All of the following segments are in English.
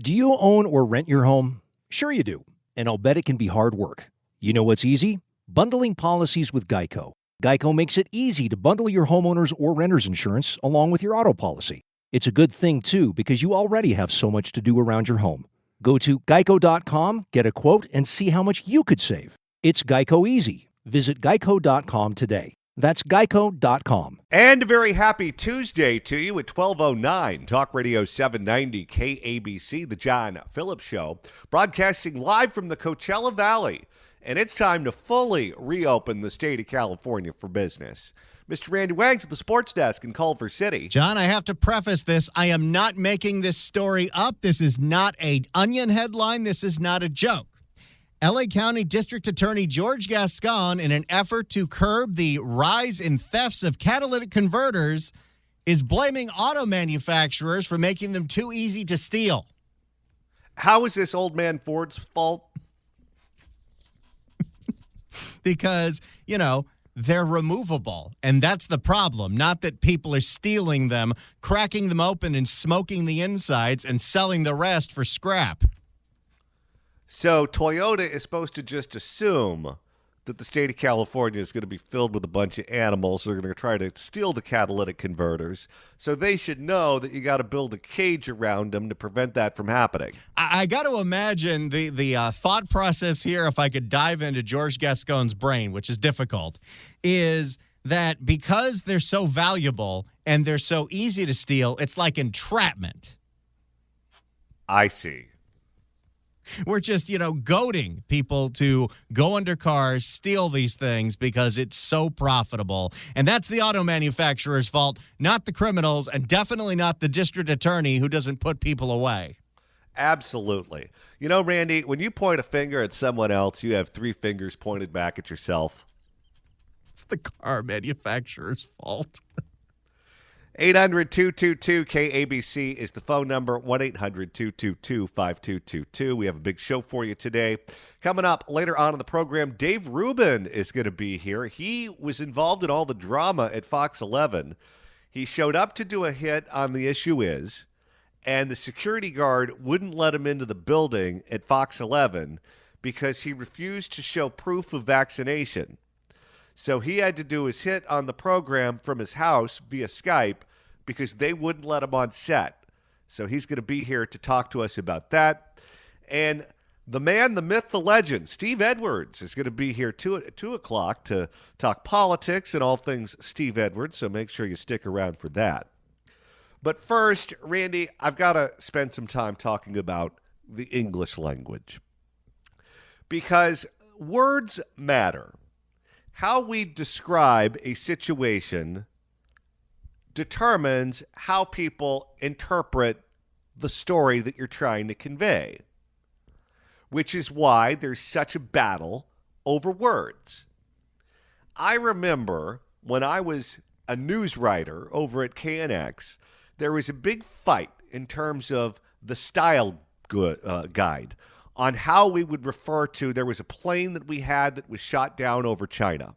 Do you own or rent your home? Sure you do, and I'll bet it can be hard work. You know what's easy? Bundling policies with Geico. Geico makes it easy to bundle your homeowner's or renter's insurance along with your auto policy. It's a good thing, too, because you already have so much to do around your home. Go to geico.com, get a quote, and see how much you could save. It's Geico Easy. Visit geico.com today. That's geico.com. And a very happy Tuesday to you at 12:09. Talk Radio 790 KABC, The John Phillips Show, broadcasting live from the Coachella Valley. And it's time to fully reopen the state of California for business. Mr. Randy Wangs at the Sports Desk in Culver City. John, I have to preface this. I am not making this story up. This is not an Onion headline. This is not a joke. L.A. County District Attorney George Gascon, in an effort to curb the rise in thefts of catalytic converters, is blaming auto manufacturers for making them too easy to steal. How is this old man Ford's fault? Because, they're removable, and that's the problem. Not that people are stealing them, cracking them open and smoking the insides and selling the rest for scrap. So Toyota is supposed to just assume that the state of California is going to be filled with a bunch of animals that are going to try to steal the catalytic converters. So they should know that you got to build a cage around them to prevent that from happening. I got to imagine the thought process here, if I could dive into George Gascon's brain, which is difficult, is that because they're so valuable and they're so easy to steal, it's like entrapment. I see. We're just, goading people to go under cars, steal these things because it's so profitable. And that's the auto manufacturer's fault, not the criminals, and definitely not the district attorney who doesn't put people away. Absolutely. Randy, when you point a finger at someone else, you have three fingers pointed back at yourself. It's the car manufacturer's fault. 800-222-KABC is the phone number, 1-800-222-5222. We have a big show for you today. Coming up later on in the program, Dave Rubin is going to be here. He was involved in all the drama at Fox 11. He showed up to do a hit on The Issue Is, and the security guard wouldn't let him into the building at Fox 11 because he refused to show proof of vaccination. So he had to do his hit on the program from his house via Skype because they wouldn't let him on set. So he's going to be here to talk to us about that. And the man, the myth, the legend, Steve Edwards is going to be here at 2 o'clock to talk politics and all things Steve Edwards. So make sure you stick around for that. But first, Randy, I've got to spend some time talking about the English language because words matter. How we describe a situation determines how people interpret the story that you're trying to convey, which is why there's such a battle over words. I remember when I was a news writer over at KNX, there was a big fight in terms of the style guide on how we would refer to, there was a plane that we had that was shot down over China.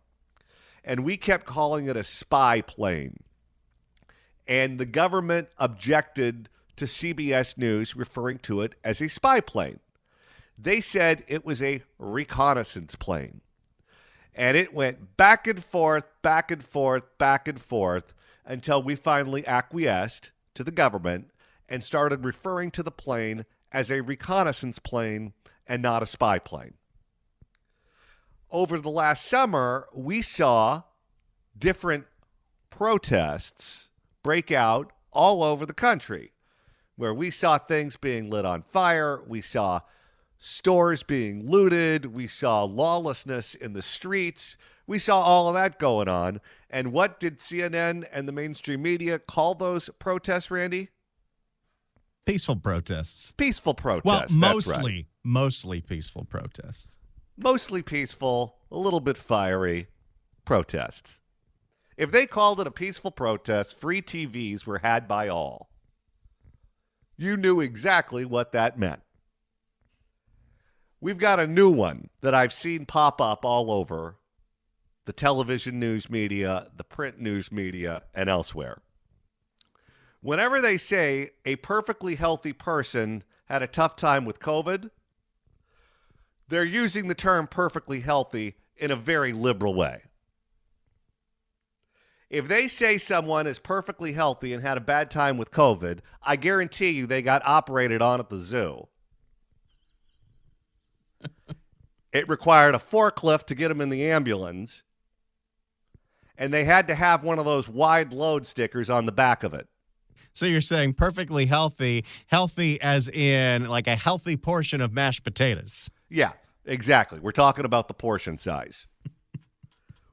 And we kept calling it a spy plane. And the government objected to CBS News referring to it as a spy plane. They said it was a reconnaissance plane. And it went back and forth, back and forth, back and forth until we finally acquiesced to the government and started referring to the plane as a reconnaissance plane and not a spy plane. Over the last summer, we saw different protests break out all over the country, where we saw things being lit on fire, we saw stores being looted, we saw lawlessness in the streets, we saw all of that going on. And what did CNN and the mainstream media call those protests, Randy? Peaceful protests. Peaceful protests. Well, mostly peaceful protests. Mostly peaceful, a little bit fiery protests. If they called it a peaceful protest, free TVs were had by all. You knew exactly what that meant. We've got a new one that I've seen pop up all over the television news media, the print news media, and elsewhere. Whenever they say a perfectly healthy person had a tough time with COVID, they're using the term perfectly healthy in a very liberal way. If they say someone is perfectly healthy and had a bad time with COVID, I guarantee you they got operated on at the zoo. It required a forklift to get them in the ambulance, and they had to have one of those wide load stickers on the back of it. So you're saying perfectly healthy as in like a healthy portion of mashed potatoes. Yeah, exactly. We're talking about the portion size.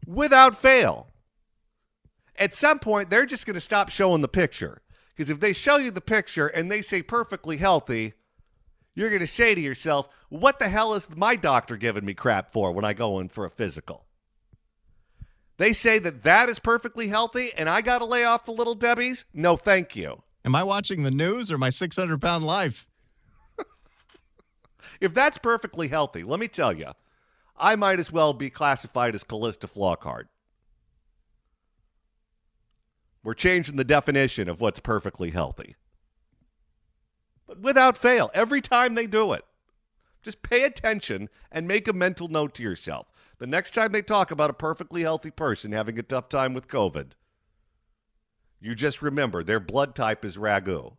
Without fail. At some point, they're just going to stop showing the picture. Because if they show you the picture and they say perfectly healthy, you're going to say to yourself, what the hell is my doctor giving me crap for when I go in for a physical? They say that is perfectly healthy and I got to lay off the Little Debbies? No, thank you. Am I watching the news or my 600-pound life? If that's perfectly healthy, let me tell you, I might as well be classified as Callista Flockhart. We're changing the definition of what's perfectly healthy. But without fail, every time they do it, just pay attention and make a mental note to yourself. The next time they talk about a perfectly healthy person having a tough time with COVID, you just remember their blood type is ragu.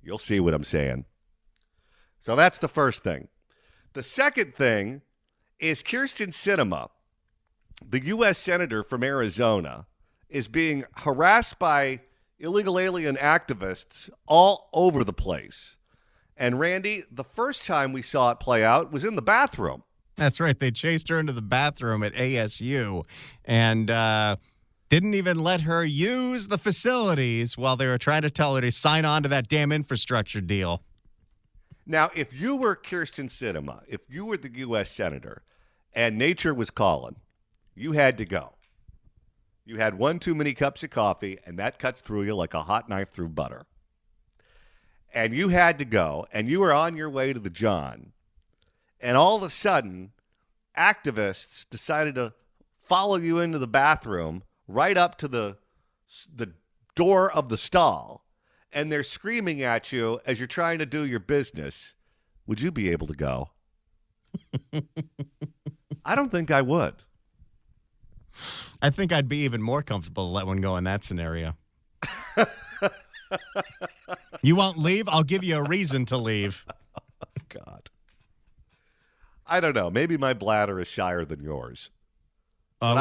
You'll see what I'm saying. So that's the first thing. The second thing is Kyrsten Sinema, the U.S. Senator from Arizona, is being harassed by illegal alien activists all over the place. And Randy, the first time we saw it play out was in the bathroom. That's right. They chased her into the bathroom at ASU and didn't even let her use the facilities while they were trying to tell her to sign on to that damn infrastructure deal. Now, if you were Kyrsten Sinema, if you were the U.S. Senator and nature was calling, you had to go. You had one too many cups of coffee, and that cuts through you like a hot knife through butter. And you had to go, and you were on your way to the John, and all of a sudden, activists decided to follow you into the bathroom right up to the door of the stall, and they're screaming at you as you're trying to do your business. Would you be able to go? I don't think I would. I think I'd be even more comfortable to let one go in that scenario. You won't leave? I'll give you a reason to leave. Oh, God. I don't know. Maybe my bladder is shyer than yours. I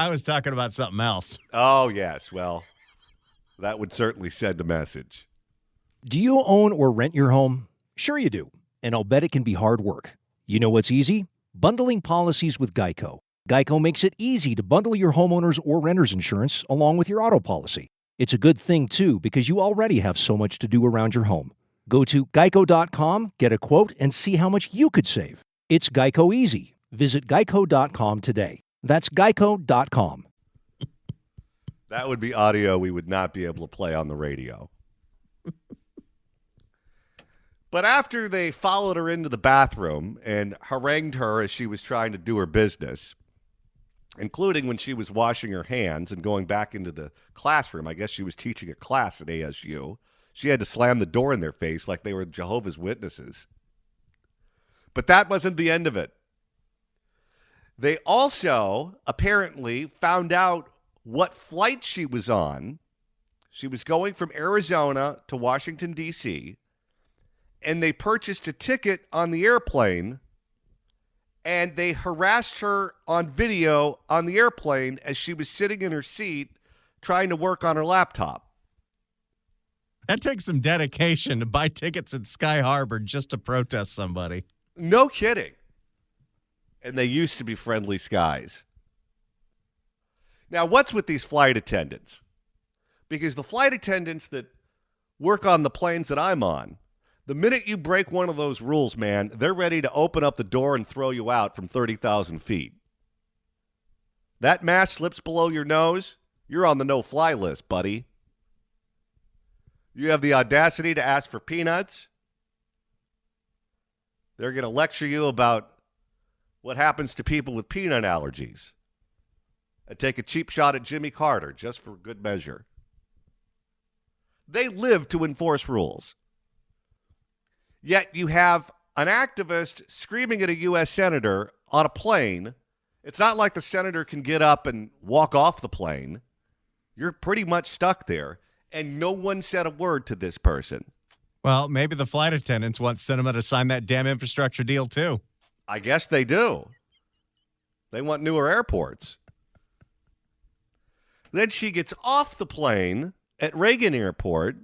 was talking about something else. Oh, yes. Well, that would certainly send a message. Do you own or rent your home? Sure you do. And I'll bet it can be hard work. You know what's easy? Bundling policies with Geico. Geico makes it easy to bundle your homeowner's or renter's insurance along with your auto policy. It's a good thing, too, because you already have so much to do around your home. Go to geico.com, get a quote, and see how much you could save. It's Geico easy. Visit geico.com today. That's geico.com. That would be audio we would not be able to play on the radio. But after they followed her into the bathroom and harangued her as she was trying to do her business, including when she was washing her hands and going back into the classroom. I guess she was teaching a class at ASU. She had to slam the door in their face like they were Jehovah's Witnesses. But that wasn't the end of it. They also apparently found out what flight she was on. She was going from Arizona to Washington, D.C., and they purchased a ticket on the airplane, and they harassed her on video on the airplane as she was sitting in her seat trying to work on her laptop. That takes some dedication to buy tickets at Sky Harbor just to protest somebody. No kidding. And they used to be friendly skies. Now, what's with these flight attendants? Because the flight attendants that work on the planes that I'm on, the minute you break one of those rules, man, they're ready to open up the door and throw you out from 30,000 feet. That mask slips below your nose, you're on the no-fly list, buddy. You have the audacity to ask for peanuts. They're going to lecture you about what happens to people with peanut allergies. And take a cheap shot at Jimmy Carter, just for good measure. They live to enforce rules. Yet you have an activist screaming at a U.S. senator on a plane. It's not like the senator can get up and walk off the plane. You're pretty much stuck there, and no one said a word to this person. Well, maybe the flight attendants want cinema to sign that damn infrastructure deal, too. I guess they do. They want newer airports. Then she gets off the plane at Reagan Airport,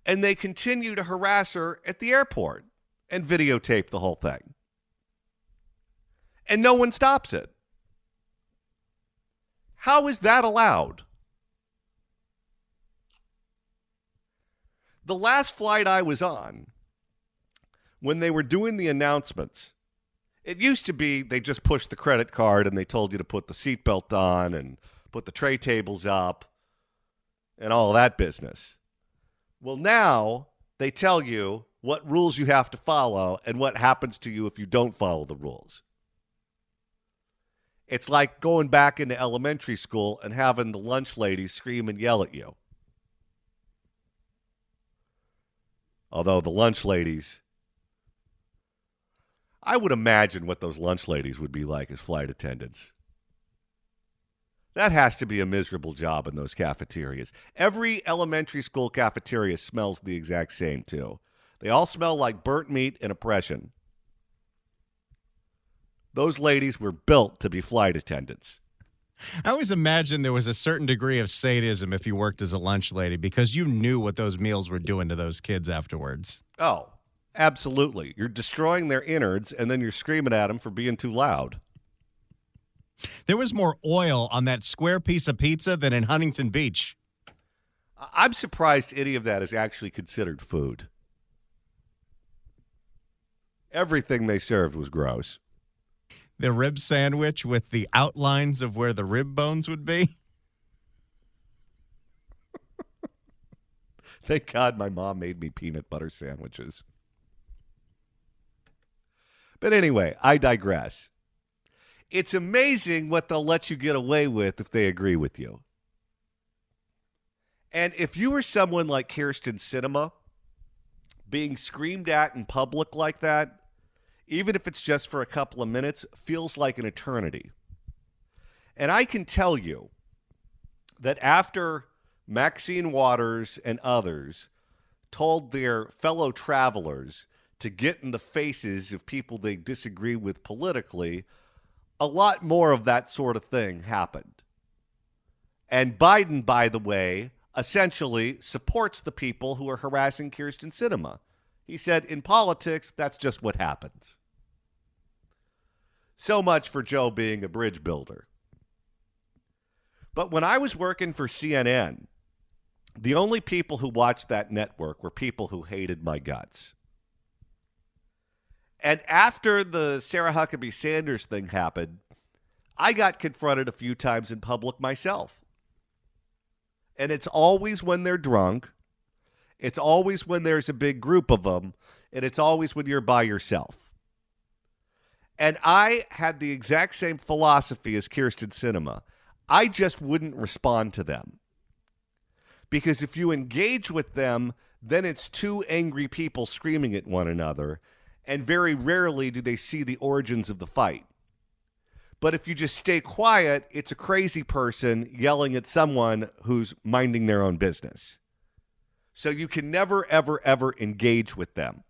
and they continue to harass her at the airport and videotape the whole thing. And no one stops it. How is that allowed? The last flight I was on, when they were doing the announcements, it used to be they just pushed the credit card and they told you to put the seatbelt on and put the tray tables up and all of that business. Well, now they tell you what rules you have to follow and what happens to you if you don't follow the rules. It's like going back into elementary school and having the lunch lady scream and yell at you. Although the lunch ladies, I would imagine what those lunch ladies would be like as flight attendants. That has to be a miserable job in those cafeterias. Every elementary school cafeteria smells the exact same, too. They all smell like burnt meat and oppression. Those ladies were built to be flight attendants. I always imagined there was a certain degree of sadism if you worked as a lunch lady because you knew what those meals were doing to those kids afterwards. Oh, absolutely. You're destroying their innards, and then you're screaming at them for being too loud. There was more oil on that square piece of pizza than in Huntington Beach. I'm surprised any of that is actually considered food. Everything they served was gross. The rib sandwich with the outlines of where the rib bones would be. Thank God my mom made me peanut butter sandwiches. But anyway, I digress. It's amazing what they'll let you get away with if they agree with you. And if you were someone like Kirsten Sinema, being screamed at in public like that, even if it's just for a couple of minutes, feels like an eternity. And I can tell you that after Maxine Waters and others told their fellow travelers to get in the faces of people they disagree with politically, a lot more of that sort of thing happened. And Biden, by the way, essentially supports the people who are harassing Kirsten Sinema. He said, in politics, that's just what happens. So much for Joe being a bridge builder. But when I was working for CNN, the only people who watched that network were people who hated my guts. And after the Sarah Huckabee Sanders thing happened, I got confronted a few times in public myself. And it's always when they're drunk. It's always when there's a big group of them. And it's always when you're by yourself. And I had the exact same philosophy as Kirsten Sinema. I just wouldn't respond to them. Because if you engage with them, then it's two angry people screaming at one another. And very rarely do they see the origins of the fight. But if you just stay quiet, it's a crazy person yelling at someone who's minding their own business. So you can never, ever, ever engage with them.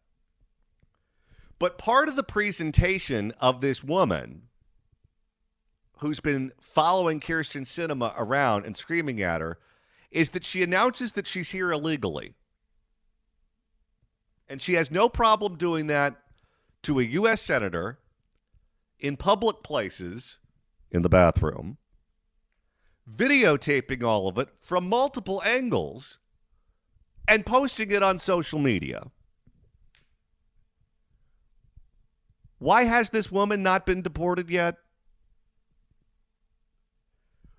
But part of the presentation of this woman who's been following Kirsten Sinema around and screaming at her is that she announces that she's here illegally. And she has no problem doing that to a U.S. senator in public places, in the bathroom, videotaping all of it from multiple angles and posting it on social media. Why has this woman not been deported yet?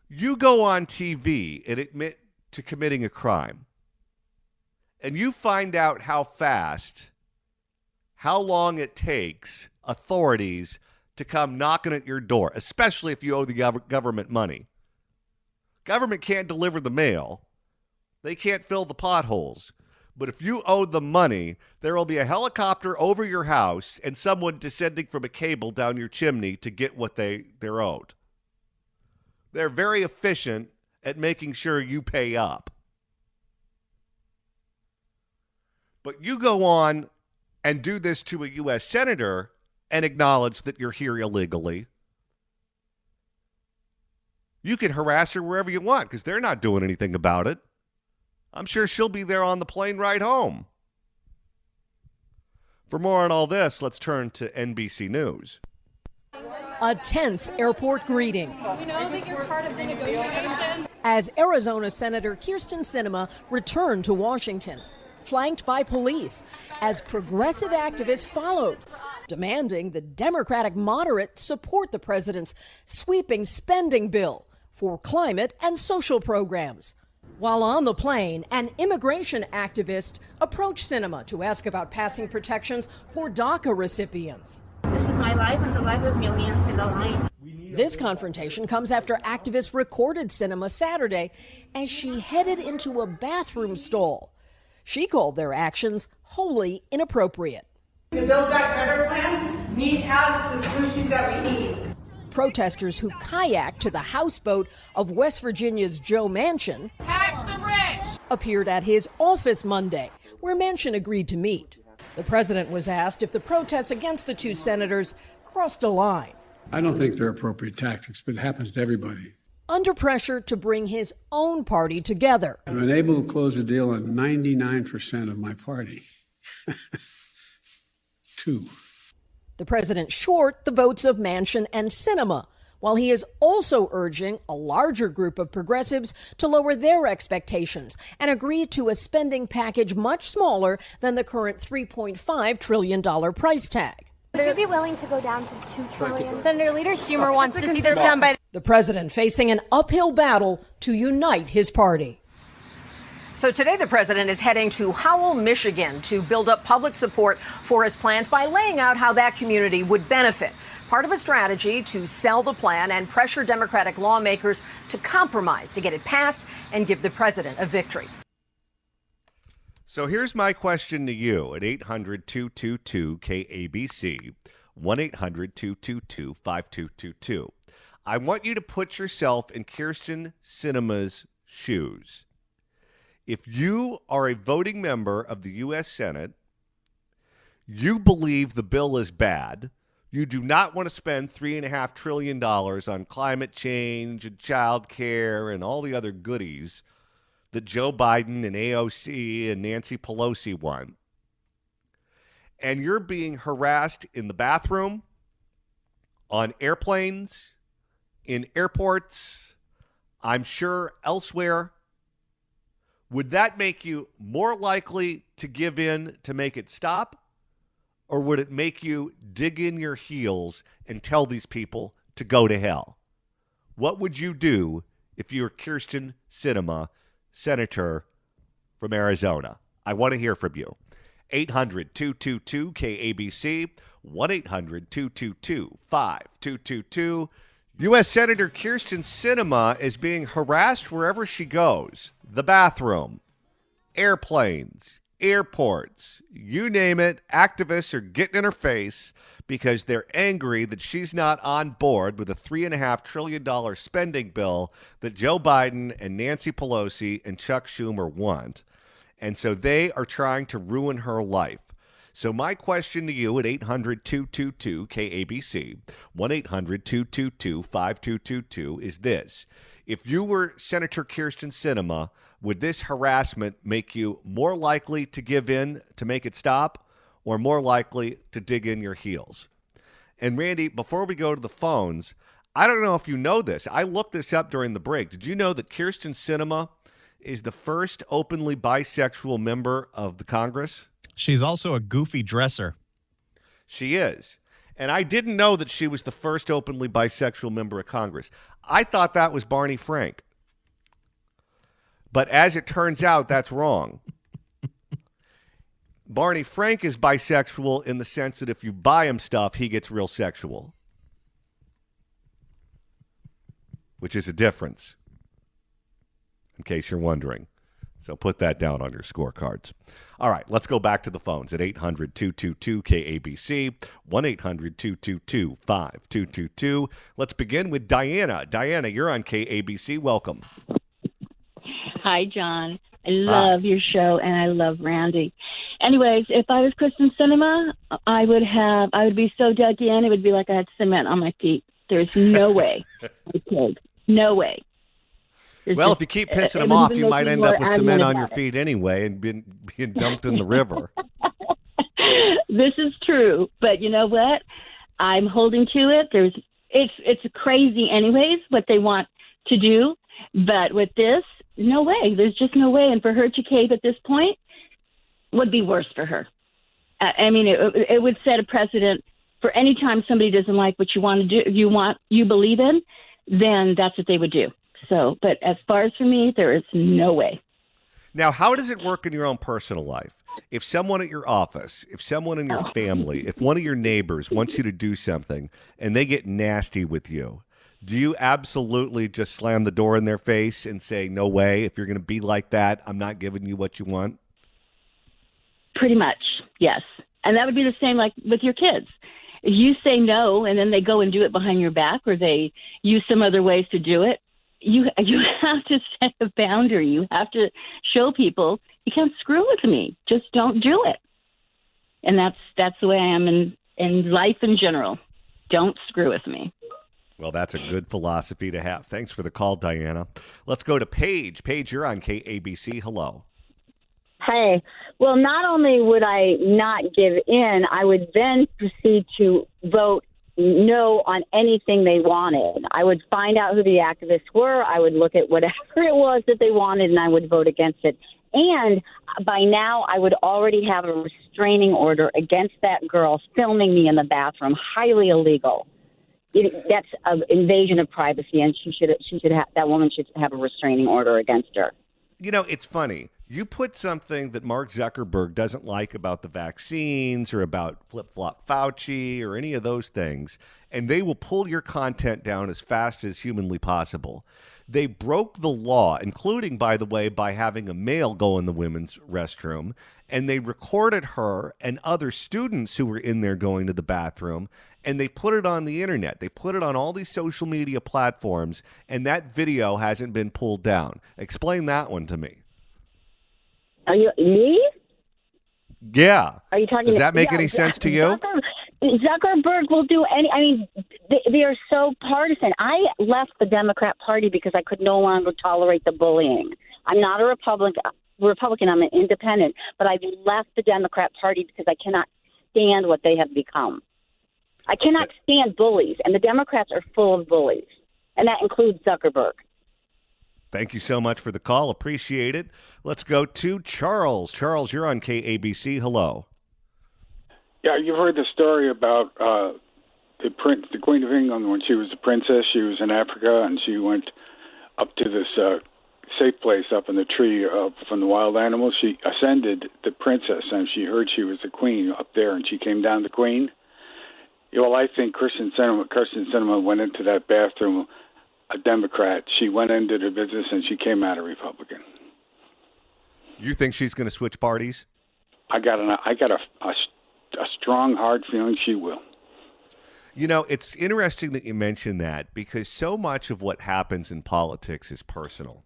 You go on TV and admit to committing a crime, and you find out how long it takes authorities to come knocking at your door, especially if you owe the government money. Government can't deliver the mail. They can't fill the potholes. But if you owe them money, there will be a helicopter over your house and someone descending from a cable down your chimney to get what they're owed. They're very efficient at making sure you pay up. But you go on and do this to a U.S. senator and acknowledge that you're here illegally. You can harass her wherever you want because they're not doing anything about it. I'm sure she'll be there on the plane ride home. For more on all this, let's turn to NBC News. A tense airport greeting. We know that you're part of the negotiations. As Arizona Senator Kyrsten Sinema returned to Washington, flanked by police, as progressive activists followed, demanding the Democratic moderate support the president's sweeping spending bill for climate and social programs. While on the plane, an immigration activist approached Sinema to ask about passing protections for DACA recipients. This is my life and the life of millions in the line. This confrontation comes after activists recorded Sinema Saturday as she headed into a bathroom stall. She called their actions wholly inappropriate. The Build Back Better plan has the solutions that we need. Protesters who kayaked to the houseboat of West Virginia's Joe Manchin appeared at his office Monday, where Manchin agreed to meet. The president was asked if the protests against the two senators crossed a line. I don't think they're appropriate tactics, but it happens to everybody. Under pressure to bring his own party together. I've been able to close a deal on 99% of my party. Two. The president short the votes of Manchin and Sinema, while he is also urging a larger group of progressives to lower their expectations and agree to a spending package much smaller than the current $3.5 trillion price tag. Would you be willing to go down to $2 trillion? Senator Leader Schumer wants to see this done by... The president facing an uphill battle to unite his party. So today the president is heading to Howell, Michigan to build up public support for his plans by laying out how that community would benefit. Part of a strategy to sell the plan and pressure Democratic lawmakers to compromise to get it passed and give the president a victory. So here's my question to you at 800-222-KABC, 1-800-222-5222. I want you to put yourself in Kyrsten Sinema's shoes. If you are a voting member of the U.S. Senate, you believe the bill is bad, you do not want to spend $3.5 trillion on climate change and child care and all the other goodies that Joe Biden and AOC and Nancy Pelosi want, and you're being harassed in the bathroom, on airplanes, in airports, I'm sure elsewhere, would that make you more likely to give in to make it stop? Or would it make you dig in your heels and tell these people to go to hell? What would you do if you were Kyrsten Sinema, Senator from Arizona? I want to hear from you. 800-222-KABC, 1-800-222-5222. U.S. Senator Kyrsten Sinema is being harassed wherever she goes. The bathroom, airplanes, airports, you name it. Activists are getting in her face because they're angry that she's not on board with a $3.5 trillion spending bill that Joe Biden and Nancy Pelosi and Chuck Schumer want. And so they are trying to ruin her life. So my question to you at 800-222-KABC, 1-800-222-5222 is this. If you were Senator Kyrsten Sinema, would this harassment make you more likely to give in to make it stop or more likely to dig in your heels? And Randy, before we go to the phones, I don't know if you know this. I looked this up during the break. Did you know that Kyrsten Sinema is the first openly bisexual member of the Congress? She's also a goofy dresser. She is. And I didn't know that she was the first openly bisexual member of Congress. I thought that was Barney Frank. But as it turns out, that's wrong. Barney Frank is bisexual in the sense that if you buy him stuff, he gets real sexual. Which is a difference, in case you're wondering. So put that down on your scorecards. All right, let's go back to the phones at 800-222-KABC, 1-800-222-5222. Let's begin with Diana. Diana, you're on KABC. Welcome. Hi, John. I love your show, and I love Randy. Anyways, if I was Kristen Cinema, I would be so dug in, it would be like I had cement on my feet. There's no way I could. No way. Well, if you keep pissing them off, you might end up with cement on your feet anyway and being dumped in the river. This is true, but you know what? I'm holding to it. It's crazy anyways what they want to do, but with this, no way. There's just no way. And for her to cave at this point would be worse for her. I mean, it would set a precedent for any time somebody doesn't like what you want to do, you believe in, then that's what they would do. So, but as far as for me, there is no way. Now, how does it work in your own personal life? If someone at your office, if someone in your family, if one of your neighbors wants you to do something and they get nasty with you, do you absolutely just slam the door in their face and say, no way, if you're going to be like that, I'm not giving you what you want? Pretty much, yes. And that would be the same like with your kids. If you say no and then they go and do it behind your back or they use some other ways to do it, you have to set a boundary. You have to show people you can't screw with me. Just don't do it. And that's the way I am in life in general. Don't screw with me. Well, that's a good philosophy to have. Thanks for the call, Diana. Let's go to Paige. Paige, you're on KABC. Hello. Hey, well, not only would I not give in, I would then proceed to vote no on anything they wanted. I would find out who the activists were. I would look at whatever it was that they wanted, and I would vote against it. And by now, I would already have a restraining order against that girl filming me in the bathroom. Highly illegal. That's an invasion of privacy, and that woman should have a restraining order against her. You know, it's funny. You put something that Mark Zuckerberg doesn't like about the vaccines or about flip-flop Fauci or any of those things, and they will pull your content down as fast as humanly possible. They broke the law, including, by the way, by having a male go in the women's restroom, and they recorded her and other students who were in there going to the bathroom, and they put it on the internet. They put it on all these social media platforms, and that video hasn't been pulled down. Explain that one to me. Are you me? Yeah. Are you talking? Does that make any sense to you? Zuckerberg will do any. I mean, they are so partisan. I left the Democrat Party because I could no longer tolerate the bullying. I'm not a Republican. I'm an independent, but I've left the Democrat Party because I cannot stand what they have become. I cannot stand bullies, and the Democrats are full of bullies, and that includes Zuckerberg. Thank you so much for the call. Appreciate it. Let's go to Charles. Charles, you're on KABC. Hello. Yeah, you've heard the story about the Queen of England when she was a princess. She was in Africa, and she went up to this safe place up in the tree from the wild animals. She ascended the princess, and she heard she was the queen up there, and she came down the queen. Well, I think Kirsten Sinema went into that bathroom a Democrat. She went into the business, and she came out a Republican. You think she's going to switch parties? I got a strong, hard feeling she will. You know, it's interesting that you mention that because so much of what happens in politics is personal.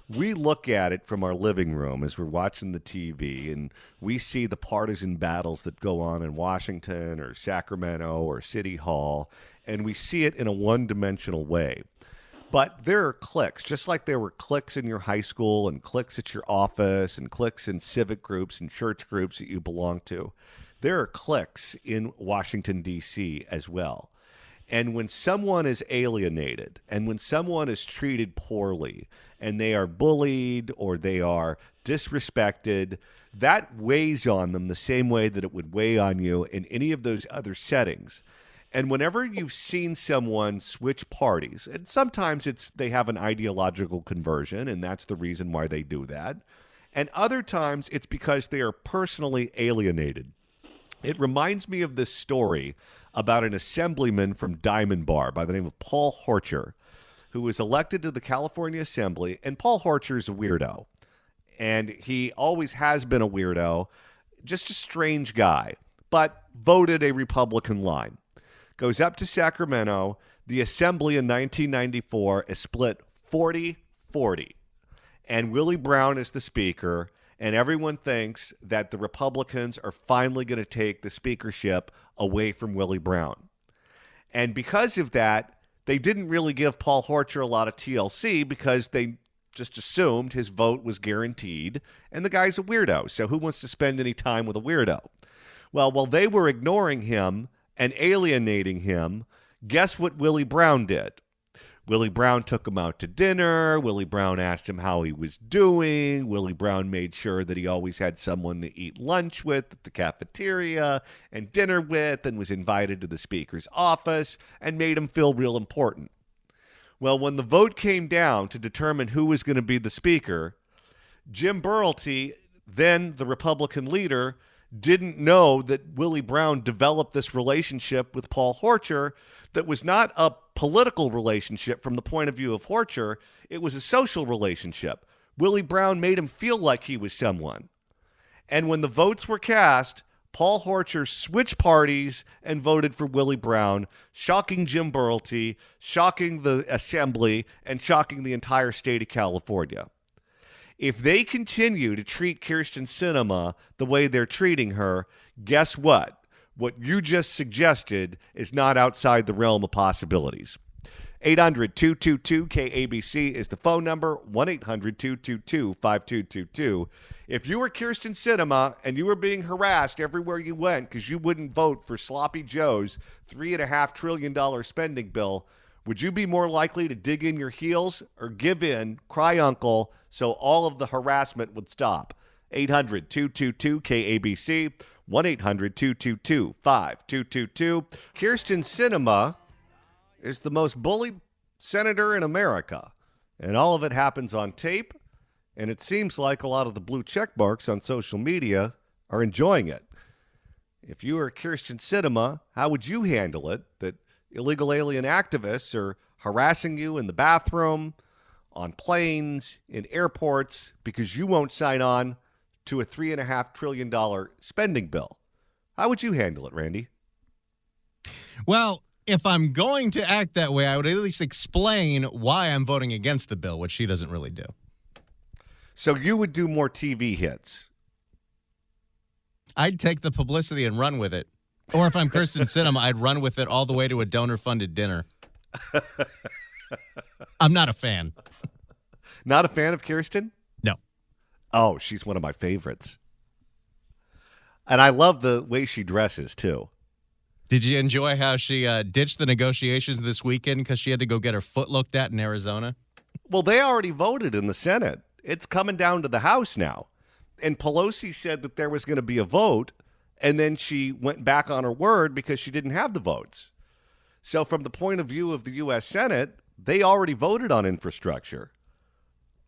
We look at it from our living room as we're watching the TV, and we see the partisan battles that go on in Washington or Sacramento or City Hall, and we see it in a one-dimensional way. But there are cliques, just like there were cliques in your high school and cliques at your office and cliques in civic groups and church groups that you belong to. There are cliques in Washington, D.C. as well. And when someone is alienated and when someone is treated poorly and they are bullied or they are disrespected, that weighs on them the same way that it would weigh on you in any of those other settings. And whenever you've seen someone switch parties, and sometimes they have an ideological conversion, and that's the reason why they do that. And other times it's because they are personally alienated. It reminds me of this story about an assemblyman from Diamond Bar by the name of Paul Horcher, who was elected to the California Assembly. And Paul Horcher is a weirdo. and he always has been a weirdo, just a strange guy, but voted a Republican line. Goes up to Sacramento. The assembly in 1994 is split 40-40, and Willie Brown is the speaker, and everyone thinks that the Republicans are finally going to take the speakership away from Willie Brown. And because of that, they didn't really give Paul Horcher a lot of TLC because they just assumed his vote was guaranteed, and the guy's a weirdo, so who wants to spend any time with a weirdo? Well, while they were ignoring him and alienating him, guess what Willie Brown did? Willie Brown took him out to dinner. Willie Brown asked him how he was doing. Willie Brown made sure that he always had someone to eat lunch with at the cafeteria and dinner with, and was invited to the speaker's office and made him feel real important. Well, when the vote came down to determine who was going to be the speaker, Jim Burlty, then the Republican leader, didn't know that Willie Brown developed this relationship with Paul Horcher that was not a political relationship from the point of view of Horcher. It was a social relationship. Willie Brown made him feel like he was someone. And when the votes were cast, Paul Horcher switched parties and voted for Willie Brown, shocking Jim Burlty, shocking the assembly, and shocking the entire state of California. If they continue to treat Kyrsten Sinema the way they're treating her, guess what? What you just suggested is not outside the realm of possibilities. 800-222-KABC is the phone number, 1-800-222-5222. If you were Kyrsten Sinema and you were being harassed everywhere you went because you wouldn't vote for Sloppy Joe's $3.5 trillion spending bill, would you be more likely to dig in your heels or give in, cry uncle, so all of the harassment would stop? 800-222-KABC, 1-800-222-5222. Kyrsten Sinema is the most bullied senator in America, and all of it happens on tape, and it seems like a lot of the blue check marks on social media are enjoying it. If you were Kyrsten Sinema, how would you handle it that illegal alien activists are harassing you in the bathroom, on planes, in airports, because you won't sign on to a $3.5 trillion spending bill? How would you handle it, Randy? Well, if I'm going to act that way, I would at least explain why I'm voting against the bill, which she doesn't really do. So you would do more TV hits? I'd take the publicity and run with it. Or if I'm Kyrsten Sinema, I'd run with it all the way to a donor-funded dinner. I'm not a fan. Not a fan of Kyrsten? No. Oh, she's one of my favorites. And I love the way she dresses, too. Did you enjoy how she ditched the negotiations this weekend because she had to go get her foot looked at in Arizona? Well, they already voted in the Senate. It's coming down to the House now. And Pelosi said that there was going to be a vote, and then she went back on her word because she didn't have the votes. So from the point of view of the U.S. Senate, they already voted on infrastructure.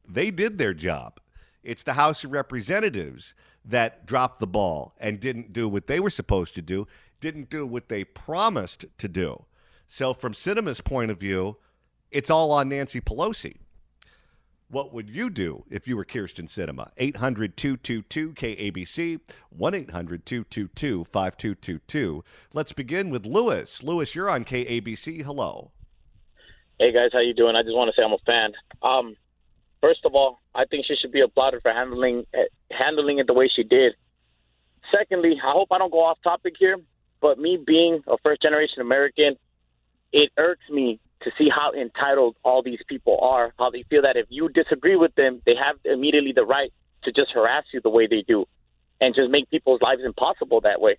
They did their job. It's the House of Representatives that dropped the ball and didn't do what they were supposed to do, didn't do what they promised to do. So from Sinema's point of view, it's all on Nancy Pelosi. What would you do if you were Kyrsten Sinema? 800-222-KABC, 1-800-222-5222. Let's begin with Lewis. Lewis, you're on KABC. Hello. Hey, guys. How you doing? I just want to say I'm a fan. First of all, I think she should be applauded for handling it the way she did. Secondly, I hope I don't go off topic here, but me being a first-generation American, it irks me to see how entitled all these people are, how they feel that if you disagree with them, they have immediately the right to just harass you the way they do and just make people's lives impossible that way.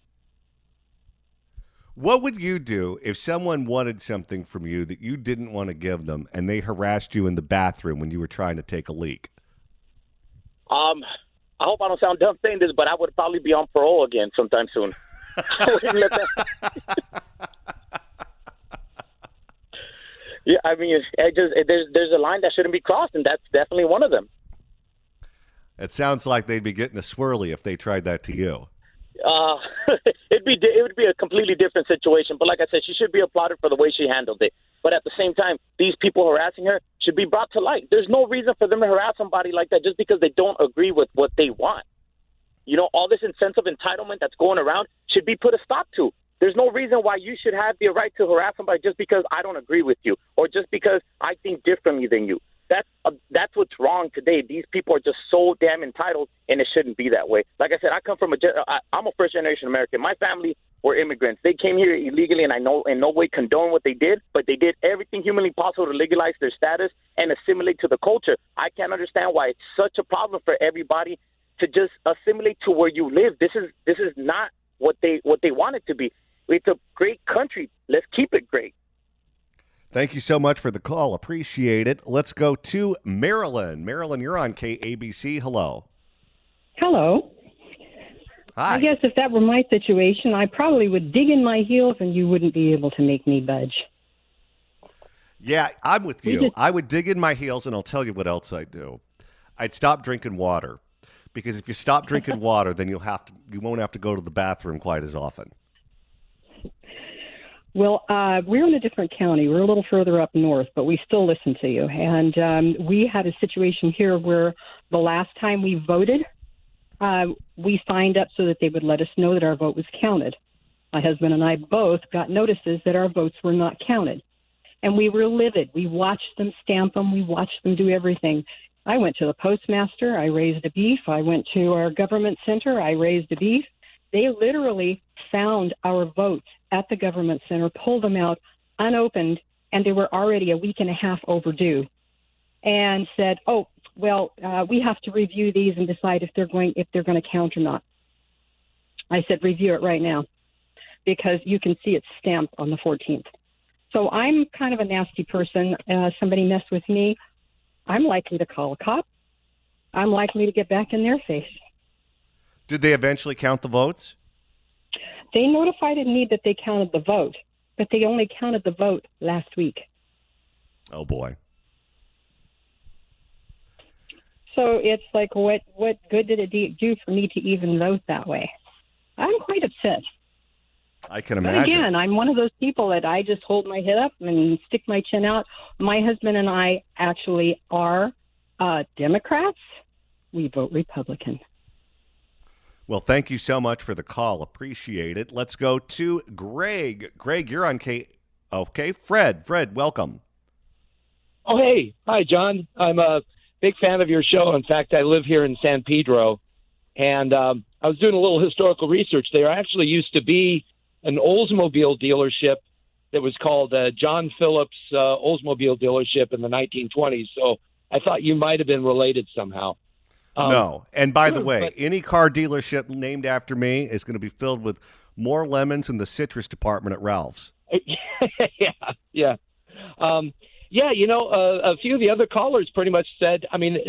What would you do if someone wanted something from you that you didn't want to give them and they harassed you in the bathroom when you were trying to take a leak? I hope I don't sound dumb saying this, but I would probably be on parole again sometime soon. I wouldn't let that. Yeah, I mean, there's a line that shouldn't be crossed, and that's definitely one of them. It sounds like they'd be getting a swirly if they tried that to you. It would be a completely different situation. But like I said, she should be applauded for the way she handled it. But at the same time, these people harassing her should be brought to light. There's no reason for them to harass somebody like that just because they don't agree with what they want. All this sense of entitlement that's going around should be put a stop to. There's no reason why you should have the right to harass somebody just because I don't agree with you or just because I think differently than you. That's what's wrong today. These people are just so damn entitled, and it shouldn't be that way. Like I said, I'm a first-generation American. My family were immigrants. They came here illegally, and I know in no way condone what they did, but they did everything humanly possible to legalize their status and assimilate to the culture. I can't understand why it's such a problem for everybody to just assimilate to where you live. This is not what they want it to be. It's a great country. Let's keep it great. Thank you so much for the call. Appreciate it. Let's go to Marilyn. Marilyn, you're on KABC. Hello. Hello. Hi. I guess if that were my situation, I probably would dig in my heels and you wouldn't be able to make me budge. Yeah, I'm with you. I would dig in my heels, and I'll tell you what else I'd do. I'd stop drinking water, because if you stop drinking water, then you won't have to go to the bathroom quite as often. Well, we're in a different county. We're a little further up north, but we still listen to you. And we had a situation here where the last time we voted, we signed up so that they would let us know that our vote was counted. My husband and I both got notices that our votes were not counted. And we were livid. We watched them stamp them. We watched them do everything. I went to the postmaster. I raised a beef. I went to our government center. I raised a beef. They literally found our votes at the government center, pulled them out unopened, and they were already a week and a half overdue, and said, "Oh, well, we have to review these and decide if they're going to count or not." I said, "Review it right now, because you can see it's stamped on the 14th." So I'm kind of a nasty person. Somebody messed with me, I'm likely to call a cop. I'm likely to get back in their face. Did they eventually count the votes? They notified me that they counted the vote, but they only counted the vote last week. Oh, boy. So it's like, what good did it do for me to even vote that way? I'm quite upset. I can But imagine. again, I'm one of those people that I just hold my head up and stick my chin out. My husband and I actually are Democrats. We vote Republican. Well, thank you so much for the call. Appreciate it. Let's go to Greg. Greg, you're on K. Okay, Fred. Fred, welcome. Oh, hey. Hi, John. I'm a big fan of your show. In fact, I live here in San Pedro, and I was doing a little historical research. There actually used to be an Oldsmobile dealership that was called John Phillips Oldsmobile dealership in the 1920s, so I thought you might have been related somehow. No. And by the way, any car dealership named after me is going to be filled with more lemons in the citrus department at Ralph's. Yeah. A few of the other callers pretty much said, I mean,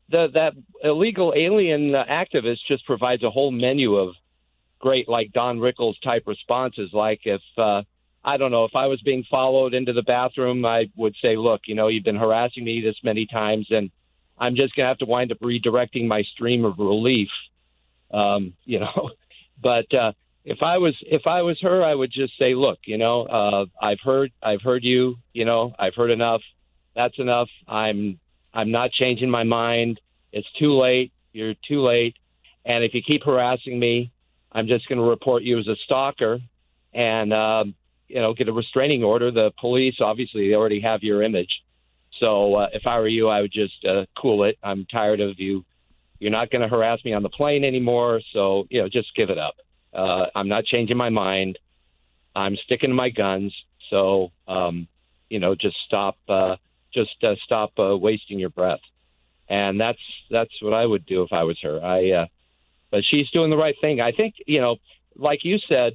that illegal alien activist just provides a whole menu of great, like Don Rickles type responses. Like if, I don't know, if I was being followed into the bathroom, I would say, look, you've been harassing me this many times, and I'm just going to have to wind up redirecting my stream of relief, But if I was her, I would just say, look, I've heard you, I've heard enough. That's enough. I'm not changing my mind. It's too late. You're too late. And if you keep harassing me, I'm just going to report you as a stalker and, get a restraining order. The police, obviously, they already have your image. So if I were you, I would just cool it. I'm tired of you. You're not going to harass me on the plane anymore. So, just give it up. I'm not changing my mind. I'm sticking to my guns. So, just stop. Stop wasting your breath. And that's what I would do if I was her. But she's doing the right thing. I think, like you said,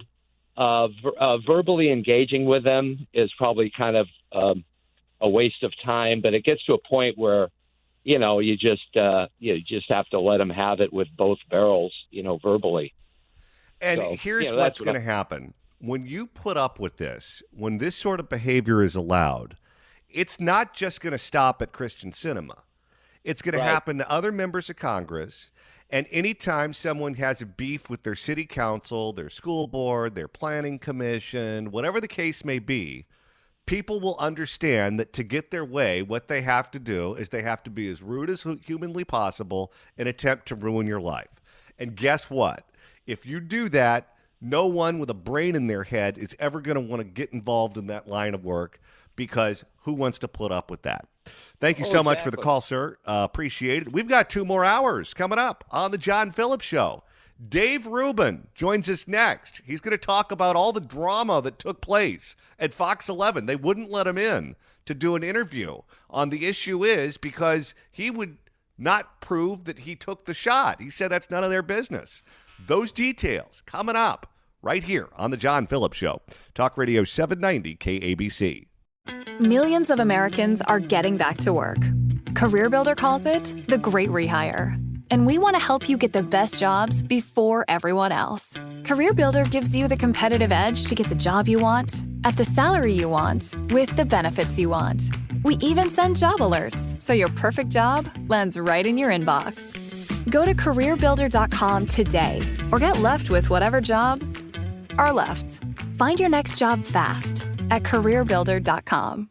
verbally engaging with them is probably kind of a waste of time, but it gets to a point where, you just have to let them have it with both barrels, verbally. And so, here's what's going to happen. When you put up with this, when this sort of behavior is allowed, it's not just going to stop at Christian Cinema. It's going to happen to other members of Congress. And anytime someone has a beef with their city council, their school board, their planning commission, whatever the case may be, people will understand that to get their way, what they have to do is they have to be as rude as humanly possible and attempt to ruin your life. And guess what? If you do that, no one with a brain in their head is ever going to want to get involved in that line of work, because who wants to put up with that? Thank you so much for the call, sir. Appreciate it. We've got 2 more hours coming up on the John Phillips Show. Dave Rubin joins us next. He's going to talk about all the drama that took place at Fox 11. They wouldn't let him in to do an interview on the issue is because he would not prove that he took the shot. He said that's none of their business. Those details coming up right here on the John Phillips Show. Talk Radio 790 KABC. Millions of Americans are getting back to work. CareerBuilder calls it the great rehire. And we want to help you get the best jobs before everyone else. CareerBuilder gives you the competitive edge to get the job you want, at the salary you want, with the benefits you want. We even send job alerts, so your perfect job lands right in your inbox. Go to CareerBuilder.com today, or get left with whatever jobs are left. Find your next job fast at CareerBuilder.com.